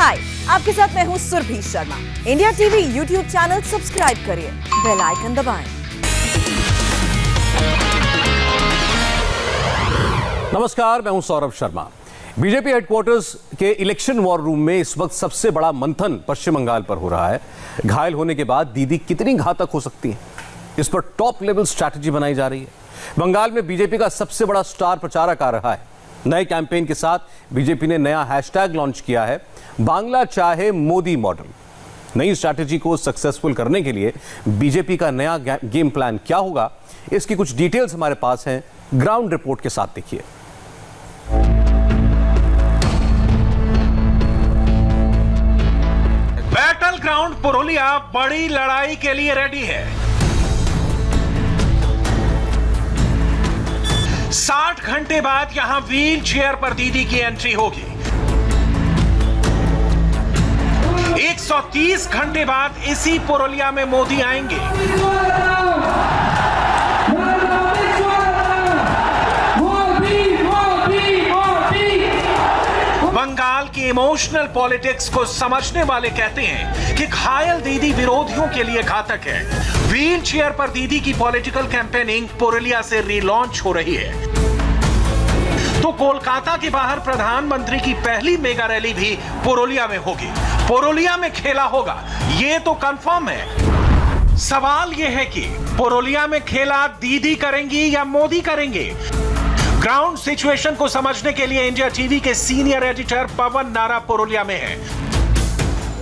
हाय, आपके साथ मैं हूँ Surabhi Sharma. India TV YouTube channel subscribe करिए, बेल आइकन दबाएं। नमस्कार, मैं हूं सौरभ शर्मा। बीजेपी हेडक्वार्टर्स के इलेक्शन वॉर रूम में इस वक्त सबसे बड़ा मंथन पश्चिम बंगाल पर हो रहा है। घायल होने के बाद दीदी कितनी घातक हो सकती है, इस पर टॉप लेवल स्ट्रैटेजी बनाई जा रही है। बंगाल में बीजेपी का सबसे बड़ा स्टार प्रचारक आ रहा है। नए कैंपेन के साथ बीजेपी ने नया हैशटैग लॉन्च किया है, बांग्ला चाहे मोदी मॉडल। नई स्ट्रैटेजी को सक्सेसफुल करने के लिए बीजेपी का नया गेम प्लान क्या होगा, इसकी कुछ डिटेल्स हमारे पास हैं। ग्राउंड रिपोर्ट के साथ देखिए। बैटल ग्राउंड पुरुलिया बड़ी लड़ाई के लिए रेडी है। 60 घंटे बाद यहां व्हील चेयर पर दीदी की एंट्री होगी। 130 घंटे बाद इसी पुरुलिया में मोदी आएंगे। बंगाल की इमोशनल पॉलिटिक्स को समझने वाले कहते हैं कि घायल दीदी विरोधियों के लिए घातक है। व्हील चेयर पर दीदी की पॉलिटिकल कैंपेनिंग पुरुलिया से रीलॉन्च हो रही है। तो कोलकाता के बाहर प्रधानमंत्री की पहली मेगा रैली भी पुरुलिया में होगी। पुरुलिया में खेला होगा, ये तो कंफर्म है। सवाल यह है कि पुरुलिया में खेला दीदी करेंगी या मोदी करेंगे। ग्राउंड सिचुएशन को समझने के लिए इंडिया टीवी के सीनियर एडिटर पवन नारा पुरुलिया में हैं।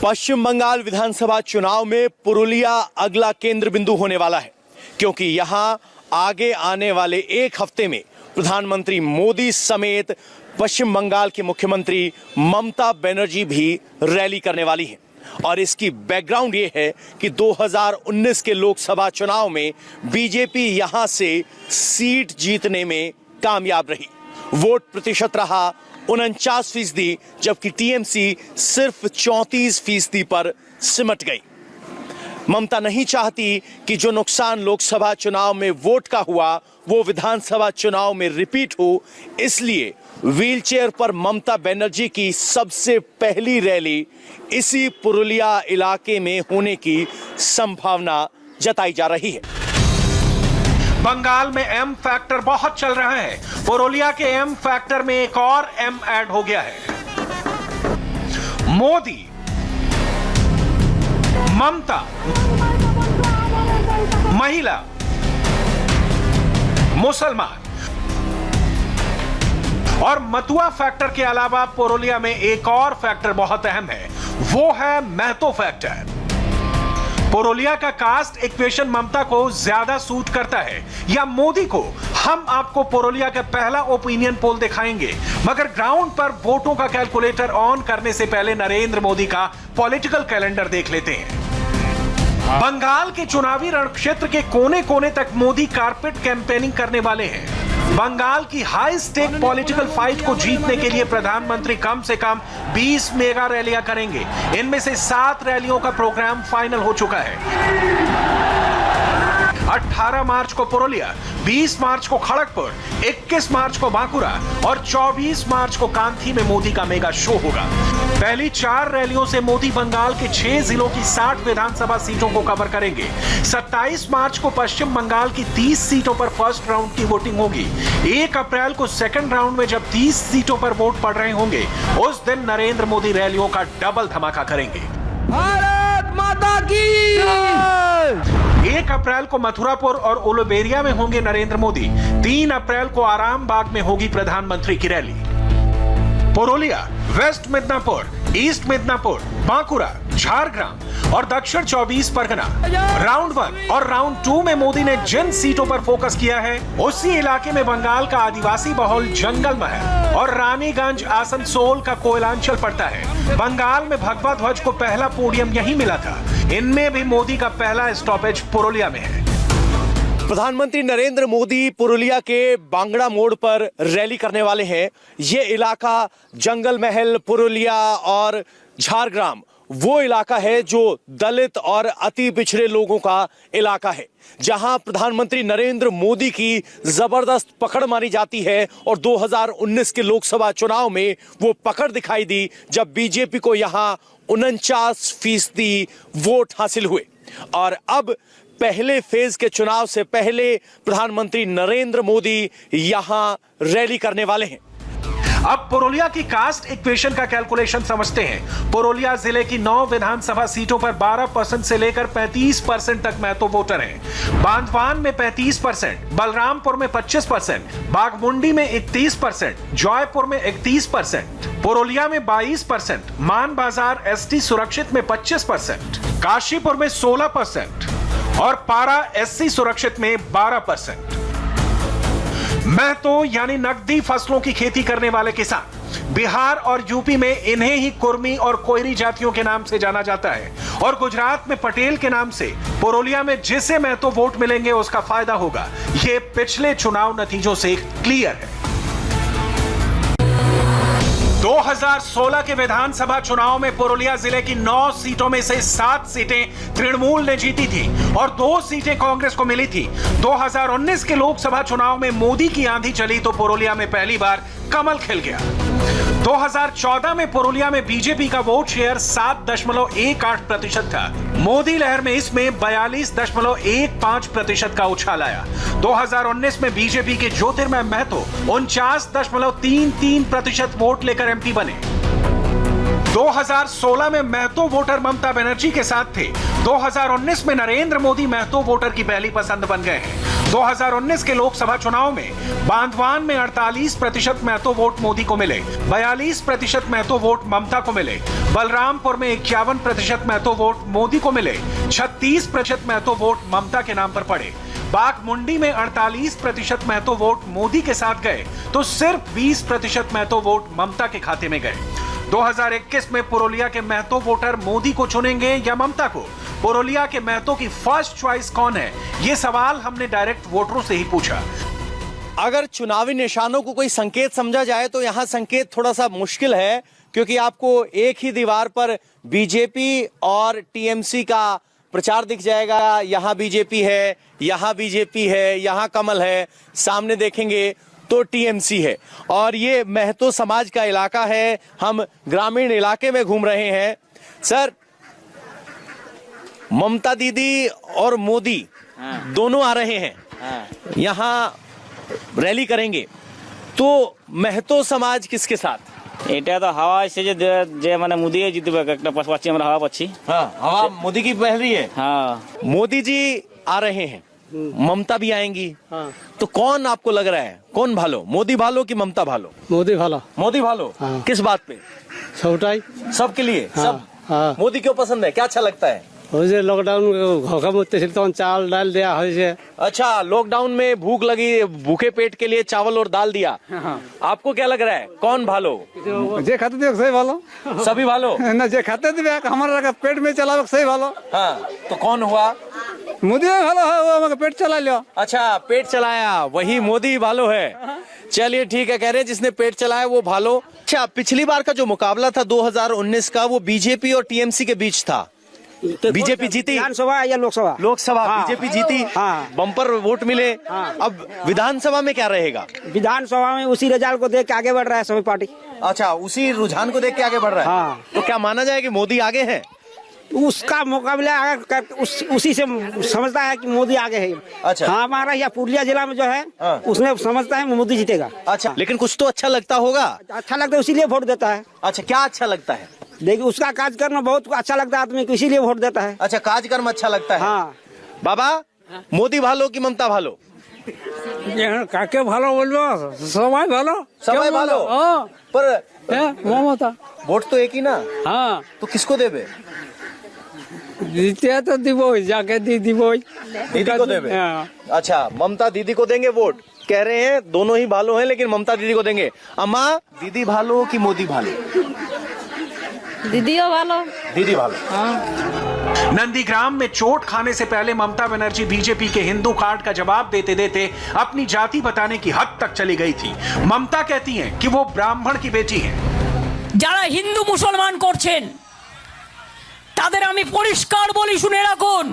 पश्चिम बंगाल विधानसभा चुनाव में पुरुलिया अगला केंद्र बिंदु होने वाला है, क्योंकि यहां आगे आने वाले एक हफ्ते में प्रधानमंत्री मोदी समेत पश्चिम बंगाल की मुख्यमंत्री ममता बनर्जी भी रैली करने वाली हैं। और इसकी बैकग्राउंड ये है कि 2019 के लोकसभा चुनाव में बीजेपी यहां से सीट जीतने में कामयाब रही। वोट प्रतिशत रहा 49%, जबकि टीएमसी सिर्फ 34% पर सिमट गई। ममता नहीं चाहती कि जो नुकसान लोकसभा चुनाव में वोट का हुआ वो विधानसभा चुनाव में रिपीट हो, इसलिए व्हीलचेयर पर ममता बनर्जी की सबसे पहली रैली इसी पुरुलिया इलाके में होने की संभावना जताई जा रही है। बंगाल में एम फैक्टर बहुत चल रहा है। पुरुलिया के एम फैक्टर में एक और एम ऐड हो गया है। मोदी, ममता, महिला, मुसलमान और मतुआ फैक्टर के अलावा पुरुलिया में एक और फैक्टर बहुत अहम है, वो है महतो फैक्टर। पुरुलिया का कास्ट इक्वेशन ममता को ज्यादा सूट करता है या मोदी को? हम आपको पुरुलिया का पहला ओपिनियन पोल दिखाएंगे, मगर ग्राउंड पर वोटों का कैलकुलेटर ऑन करने से पहले नरेंद्र मोदी का पॉलिटिकल कैलेंडर देख लेते हैं। बंगाल के चुनावी रणक्षेत्र के कोने कोने तक मोदी कारपेट कैंपेनिंग करने वाले हैं। बंगाल की हाई स्टेक पॉलिटिकल फाइट को जीतने के लिए प्रधानमंत्री कम से कम 20 मेगा रैलियां करेंगे। इनमें से 7 रैलियों का प्रोग्राम फाइनल हो चुका है। 18 मार्च को पुरुलिया, 20 मार्च को खड़गपुर, 21 मार्च को बांकुरा और 24 मार्च को कांथी में मोदी का मेगा शो होगा। पहली 4 रैलियों से मोदी बंगाल के 6 जिलों की 60 विधानसभा सीटों को कवर करेंगे। 27 मार्च को पश्चिम बंगाल की 30 सीटों पर फर्स्ट राउंड की वोटिंग होगी। 1 अप्रैल को सेकंड राउंड में जब 30 सीटों पर वोट पड़ रहे होंगे, उस दिन नरेंद्र मोदी रैलियों का डबल धमाका करेंगे। भारत माता की 1 अप्रैल को मथुरापुर और उलुबेरिया में होंगे नरेंद्र मोदी। 3 अप्रैल को आरामबाग में होगी प्रधानमंत्री की रैली। पुरुलिया, वेस्ट मिदनापुर, ईस्ट मिदनापुर, बांकुरा, झारग्राम और दक्षिण 24 परगना। राउंड 1 और राउंड 2 में मोदी ने जिन सीटों पर फोकस किया है, उसी इलाके में बंगाल का आदिवासी बहुल जंगल महल और रानीगंज आसनसोल का कोयलांचल पड़ता है। बंगाल में भगवा ध्वज को पहला पोडियम यहीं मिला था। इनमें भी मोदी का पहला स्टॉपेज पुरुलिया में है। प्रधानमंत्री नरेंद्र मोदी पुरुलिया के बांगड़ा मोड़ पर रैली करने वाले हैं। ये इलाका जंगल महल, पुरुलिया और झारग्राम वो इलाका है जो दलित और अति पिछड़े लोगों का इलाका है, जहां प्रधानमंत्री नरेंद्र मोदी की जबरदस्त पकड़ मानी जाती है। और 2019 के लोकसभा चुनाव में वो पकड़ दिखाई दी जब बीजेपी को यहां 49% वोट हासिल हुए। और अब पहले फेज के चुनाव से पहले प्रधानमंत्री नरेंद्र मोदी यहां रैली करने वाले हैं। अब पुरुलिया की कास्ट इक्वेशन का कैलकुलेशन समझते हैं। पुरुलिया जिले की 9 विधानसभा सीटों पर 12% से लेकर 35% तक महतो वोटर हैं। बांधवान में 35%, बलरामपुर में 25%, बाघमुंडी में 31%, जौयपुर में 31%, पुरुलिया में 22%, मान बाजार एसटी सुरक्षित में 25%, काशीपुर में 16% और पारा एससी सुरक्षित में 12%। महतो यानी नकदी फसलों की खेती करने वाले किसान। बिहार और यूपी में इन्हें ही कुर्मी और कोयरी जातियों के नाम से जाना जाता है और गुजरात में पटेल के नाम से। पुरुलिया में जिसे महतो वोट मिलेंगे उसका फायदा होगा, यह पिछले चुनाव नतीजों से क्लियर है। 2016 के विधानसभा चुनाव में पुरुलिया जिले की 9 सीटों में से 7 सीटें तृणमूल ने जीती थी और 2 सीटें कांग्रेस को मिली थी। 2019 के लोकसभा चुनाव में मोदी की आंधी चली तो पुरुलिया में पहली बार कमल खिल गया। 2014 में पुरुलिया में बीजेपी का वोट शेयर 7.18% था। मोदी लहर में इसमें 42.15% का उछाल आया। 2019 में बीजेपी के ज्योतिर्मय महतो 49.33% वोट लेकर एमपी बने। 2016 में महतो वोटर ममता बनर्जी के साथ थे। 2019 में नरेंद्र मोदी महतो वोटर की पहली पसंद बन गए हैं। 2019 के लोकसभा चुनाव में बांधवान में 48% महतो वोट मोदी को मिले, 42% महतो वोट ममता को मिले, बलरामपुर में 51% महतो वोट मोदी को मिले, 36% महतो वोट ममता के नाम पर पड़े। बाघमुंडी में 48% महतो वोट मोदी के साथ गए तो सिर्फ 20% महतो वोट ममता के खाते में गए। 2021 में पुरुलिया के महतो वोटर मोदी को चुनेंगे या ममता को? पुरुलिया के महतो की फर्स्ट चॉइस कौन है? ये सवाल हमने डायरेक्ट वोटरों से ही पूछा। अगर चुनावी निशानों को कोई संकेत समझा जाए तो यहां संकेत थोड़ा सा मुश्किल है, क्योंकि आपको एक ही दीवार पर बीजेपी और टीएमसी का प्रचार दिख जाएगा। यहां बीजेपी है, यहां बीजेपी है, यहां कमल है, सामने देखेंगे तो टीएमसी है। और ये महतो समाज का इलाका है। हम ग्रामीण इलाके में घूम रहे हैं। सर, ममता दीदी और मोदी दोनों आ रहे हैं, यहाँ रैली करेंगे, तो महतो समाज किसके साथ? এটা তো হাওয়া এসে যে মানে মোদি জিতবে একটা পাচ্ছি আমরা হাওয়া পাচ্ছি। हाँ, हवा मोदी की बह रही है। হ্যাঁ मोदी जी आ रहे हैं, ममता भी आएंगी। तो कौन आपको लग रहा है, कौन भालो, मोदी भालो कि ममता भालो? मोदी भालो। मोदी भालो। हाँ। किस बात पे? सबटाई सबके लिए। हाँ, सब हाँ। मोदी क्यों पसंद है, क्या अच्छा लगता है? ওই যে লকডাউন ঘকা মরতে ছিল তখন চাল ডাল দেয়া হয়েছে। अच्छा, लॉकडाउन में भूख लगी, भूखे पेट के लिए चावल और दाल दिया। आपको क्या लग रहा है, कौन भालो? যে খাতে দিবে সেই ভালো, सभी भालो। না যে খাতে দিবে আমার পেট में চালাবে সেই ভালো। हाँ, तो कौन हुआ? মোদি ভালো হয়, ও আমাকে পেট চালাইলো। अच्छा, पेट चलाया वही मोदी भालो है। चलिए ठीक है, कह रहे हैं जिसने पेट चलाया वो भालो। अच्छा, पिछली बार का जो मुकाबला था 2019 का, वो बीजेपी और टीएमसी के बीच था। बीजेपी जीती विधानसभा या लोकसभा? लोकसभा हाँ। बीजेपी जीती। हाँ। बम्पर वोट मिले। हाँ। अब विधानसभा में क्या रहेगा? विधानसभा में उसी रिजल्ट को देख के आगे बढ़ रहा है सभी पार्टी। अच्छा, उसी रुझान को देख के आगे बढ़ रहा है। हाँ। तो क्या माना जाए कि मोदी आगे है? उसका मुकाबला उसी से समझता है कि मोदी आगे है। अच्छा। हाँ, हमारा यहाँ पुरुलिया जिला में जो है हाँ। उसने समझता है मोदी जीतेगा। अच्छा, लेकिन कुछ तो अच्छा लगता होगा। अच्छा लगता है इसीलिए वोट देता है। अच्छा, क्या अच्छा लगता है? देखिए, उसका काज करना बहुत अच्छा लगता है आदमी को, इसीलिए वोट देता है। अच्छा, कार्यक्रम अच्छा लगता है। हाँ। बाबा, मोदी भालो कि ममता भालो? কাকে ভালো বলবো, সবাই ভালো। সবাই ভালো। पर মমতা। वोट तो एक ही ना, হ্যাঁ, तो किसको देवे? দিতে তো দিবই, যাকে দিবই। दीदी को देवे। अच्छा, ममता दीदी को देंगे वोट। कह रहे हैं दोनों ही भालो हैं, लेकिन ममता दीदी को देंगे। अम्मा, दीदी भालो कि मोदी भालो? दीदियों वालो। दीदी भालो। नंदीग्राम में चोट खाने से पहले ममता बनर्जी बीजेपी के हिंदू कार्ड का जवाब देते देते अपनी जाति बताने की हद तक चली गई थी। ममता कहती हैं कि वो ब्राह्मण की बेटी हैं। যারা হিন্দু মুসলমান করছেন তাদের আমি পরিষ্কার বলি, শুনে রাখুন,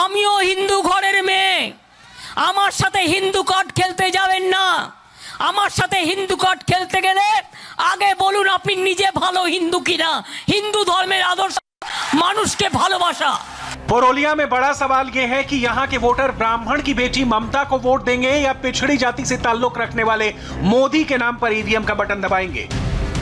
আমিও হিন্দু ঘরের মেয়ে, আমার সাথে হিন্দু কার্ড খেলতে যাবেন না। আমার সাথে হিন্দু কার্ড খেলতে গেলে আগে বলুন আপনি নিজে ভালো হিন্দু কিনা, হিন্দু ধর্মের आदर्श মানুষকে ভালোবাসা। पुरुलिया में बड़ा सवाल यह है कि यहाँ के वोटर ब्राह्मण की बेटी ममता को वोट देंगे या पिछड़ी जाति से ताल्लुक रखने वाले मोदी के नाम पर ईवीएम का बटन दबाएंगे।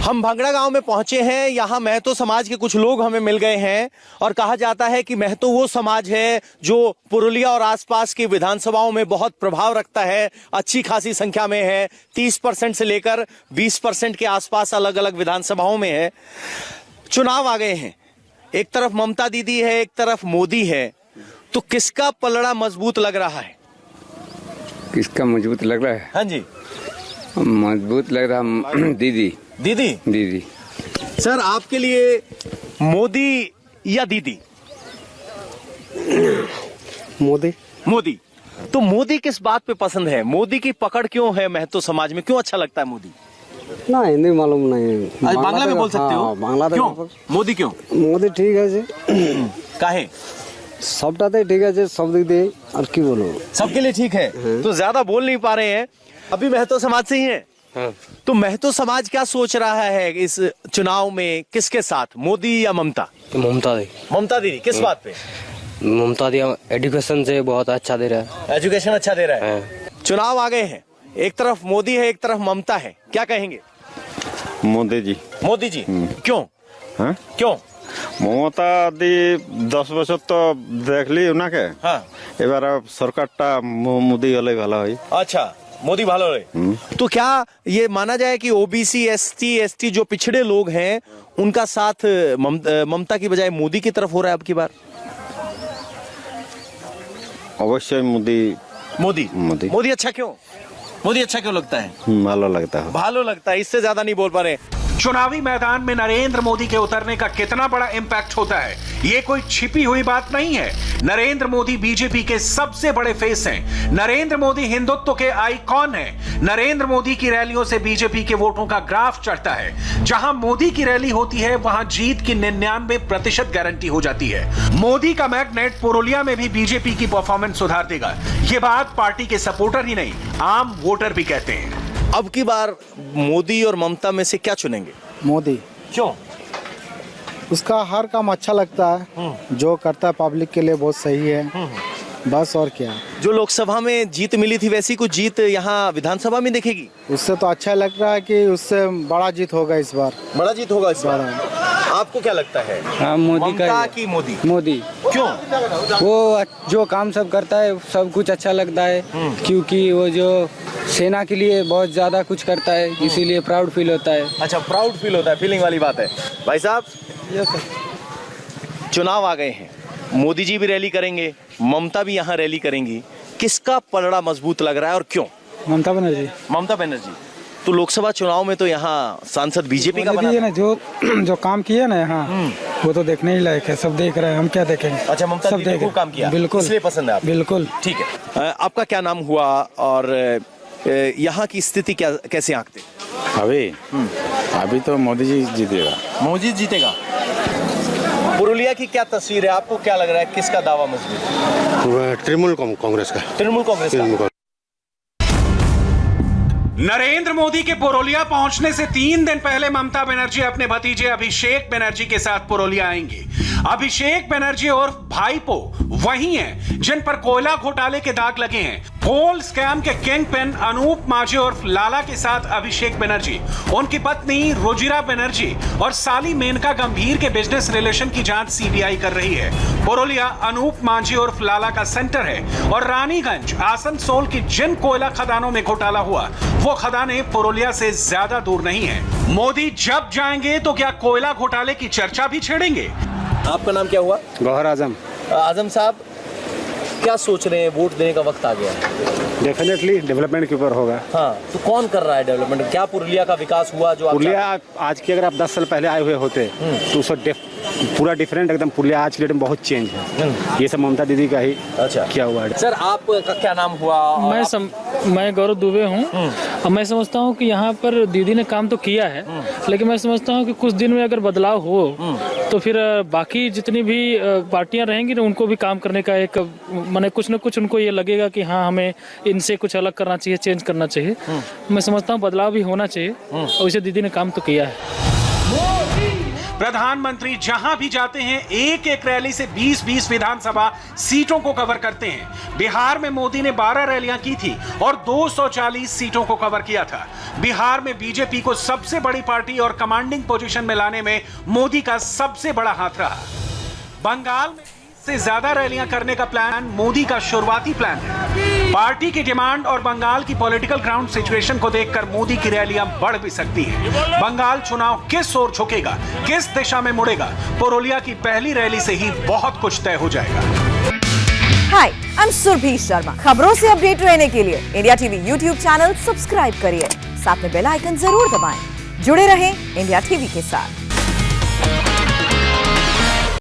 हम भांगड़ा गांव में पहुंचे हैं। यहाँ महतो समाज के कुछ लोग हमें मिल गए हैं और कहा जाता है कि महतो वो समाज है जो पुरुलिया और आसपास की विधानसभाओं में बहुत प्रभाव रखता है, अच्छी खासी संख्या में है, 30% से लेकर 20% के आसपास अलग अलग विधानसभाओं में है। चुनाव आ गए हैं, एक तरफ ममता दीदी है, एक तरफ मोदी है, तो किसका पलड़ा मजबूत लग रहा है? किसका मजबूत लग रहा है? हाँ जी, मजबूत लग रहा है दीदी। दीदी। दीदी। सर, आपके लिए मोदी या दीदी? मोदी। मोदी। तो मोदी किस बात पे पसंद है? मोदी की पकड़ क्यों है महतो समाज में? क्यों अच्छा लगता है मोदी? ना हिंदी मालूम नहीं। बांग्ला में बोल सकते हो? बांग्ला क्यों? मोदी क्यों? मोदी ठीक है जी। काहे? सबटाते ठीक है जी, सब दिख दे और की बोलो, सबके लिए ठीक है। तो ज्यादा बोल नहीं पा रहे हैं, अभी महतो समाज से ही है। तो महतो समाज क्या सोच रहा है इस चुनाव में, किसके साथ, मोदी या ममता? ममता दी। ममता दीदी। किस बात पे? ममता दी एजुकेशन से बहुत अच्छा दे रहा है। एजुकेशन अच्छा दे रहा है। चुनाव आ गए हैं, एक तरफ मोदी है, एक तरफ ममता है, क्या कहेंगे? मोदी जी। मोदी जी। क्यों? हाँ? क्यों? মমতা দি 10 বছর তো দেখলি ওনাকে। হ্যাঁ, এবার সরকারটা মোদি হলে ভালো হয়। अच्छा, मोदी भालो है। तो क्या ये माना जाए कि ओबीसी एसटी जो पिछड़े लोग हैं उनका साथ ममता की बजाय मोदी की तरफ हो रहा है अब की बार? অবশ্যই মোদি। मोदी। मोदी। मोदी अच्छा क्यों? मोदी अच्छा क्यों लगता है? ভালো लगता है। भालो लगता है, इससे ज्यादा नहीं बोल पा रहे। चुनावी मैदान में नरेंद्र मोदी के उतरने का कितना बड़ा इंपैक्ट होता है, ये कोई छिपी हुई बात नहीं है। नरेंद्र मोदी बीजेपी के सबसे बड़े फेस हैं। नरेंद्र मोदी हिंदुत्व के आइकॉन हैं। नरेंद्र मोदी की रैलियों से बीजेपी के वोटों का ग्राफ चढ़ता है। जहां मोदी की रैली होती है वहां जीत की 99% गारंटी हो जाती है। मोदी का मैग्नेट पुरुलिया में भी बीजेपी की परफॉर्मेंस सुधार देगा। ये बात पार्टी के सपोर्टर ही नहीं, आम वोटर भी कहते हैं। अब की बार मोदी और ममता में से क्या चुनेंगे? मोदी। क्यों? उसका हर काम अच्छा लगता है, जो करता है पब्लिक के लिए बहुत सही है, बस और क्या। जो लोकसभा में जीत मिली थी वैसी कुछ जीत यहाँ विधानसभा में दिखेगी? उससे तो अच्छा लग रहा है कि उससे बड़ा जीत होगा इस बार। बड़ा जीत होगा इस बार। आपको क्या लगता है? हाँ, मोदी का की मोदी। मोदी। क्यों? वो जो काम सब करता है सब कुछ अच्छा लगता है, क्योंकि वो जो सेना के लिए बहुत ज्यादा कुछ करता है, इसीलिए प्राउड फील होता है। अच्छा, प्राउड फील होता है, फीलिंग वाली बात है। भाई साहब, चुनाव आ गए हैं, मोदी जी भी रैली करेंगे, ममता भी यहाँ रैली करेंगी, किसका पलड़ा मजबूत लग रहा है और क्यों? ममता बनर्जी। ममता बनर्जी। तो लोकसभा चुनाव में तो यहाँ सांसद बीजेपी का बना ना, जो काम किए ना यहाँ, वो तो देखने ही लायक है, सब देख रहे हैं, हम क्या देखेंगे। अच्छा, ममता दीदी ने खूब काम किया, बिल्कुल, इसलिए पसंद है आप? बिल्कुल। ठीक है। आपका क्या नाम हुआ और यहाँ की स्थिति क्या, कैसे आंकते? अभी तो मोदी जी जीतेगा। मोदी जीतेगा। पुरुलिया की क्या तस्वीर है, आपको क्या लग रहा है, किसका दावा मजबूत? तृणमूल कांग्रेस का। तृणमूल कांग्रेस का। नरेंद्र मोदी के पुरुलिया पहुंचने से 3 दिन पहले ममता बनर्जी अपने भतीजे अभिषेक बनर्जी के साथ पुरुलिया आएंगे। अभिषेक बनर्जी और भाईपो वही हैं जिन पर कोयला घोटाले के दाग लगे हैं। कोल स्कैम के किंग पिन अनूप माझी और लाला के साथ अभिषेक बनर्जी, उनकी पत्नी रुजिरा बनर्जी और साली मेनका गंभीर के बिजनेस रिलेशन की जांच सीबीआई कर रही है। पुरुलिया अनूप माझी और लाला का सेंटर है और रानीगंज आसनसोल की जिन कोयला खदानों में घोटाला हुआ वो खदानें पुरुलिया से ज्यादा दूर नहीं है। मोदी जब जाएंगे तो क्या कोयला घोटाले की चर्चा भी छेड़ेंगे? आपका नाम क्या हुआ? गौहर आजम। आजम साहब, क्या सोच रहे हैं, वोट देने का वक्त आ गया है? डेफिनेटली डेवलपमेंट के ऊपर होगा। हाँ, तो कौन कर रहा है डेवलपमेंट? क्या पुरुलिया का विकास हुआ जो पुरुलिया आज की, अगर आप 10 साल पहले आए हुए होते तो उसका पूरा डिफरेंट एकदम, पुरुलिया आज की डेट में बहुत चेंज है। ये सब ममता दीदी का ही अच्छा क्या हुआ है। सर, आपका क्या नाम हुआ? मैं गौरव दुबे हूँ और मैं समझता हूँ कि यहाँ पर दीदी ने काम तो किया है, लेकिन मैं समझता हूँ कि कुछ दिन में अगर बदलाव हो तो फिर बाकी जितनी भी पार्टियां रहेंगी ना उनको भी काम करने का एक माने कुछ ना कुछ उनको ये लगेगा कि हाँ हमें इनसे कुछ अलग करना चाहिए, चेंज करना चाहिए। मैं समझता हूँ बदलाव भी होना चाहिए और इसे दीदी ने काम तो किया है। प्रधानमंत्री जहां भी जाते हैं एक एक रैली से 20-20 विधानसभा सीटों को कवर करते हैं। बिहार में मोदी ने 12 रैलियां की थी और 240 सीटों को कवर किया था। बिहार में बीजेपी को सबसे बड़ी पार्टी और कमांडिंग पोजीशन में लाने में मोदी का सबसे बड़ा हाथ रहा। बंगाल में से ज्यादा रैलियां करने का प्लान मोदी का शुरुआती प्लान है। पार्टी की डिमांड और बंगाल की पॉलिटिकल ग्राउंड सिचुएशन को देखकर मोदी की रैलियां बढ़ भी सकती हैं। बंगाल चुनाव किस ओर झुकेगा, किस दिशा में मुड़ेगा, पुरुलिया की पहली रैली से ही बहुत कुछ तय हो जाएगा। हाय, आई एम सुरभि शर्मा। खबरों से अपडेट रहने के लिए India TV YouTube channel subscribe करिए, साथ में बेल आइकन जरूर दबाएं। जुड़े रहें इंडिया टीवी के साथ।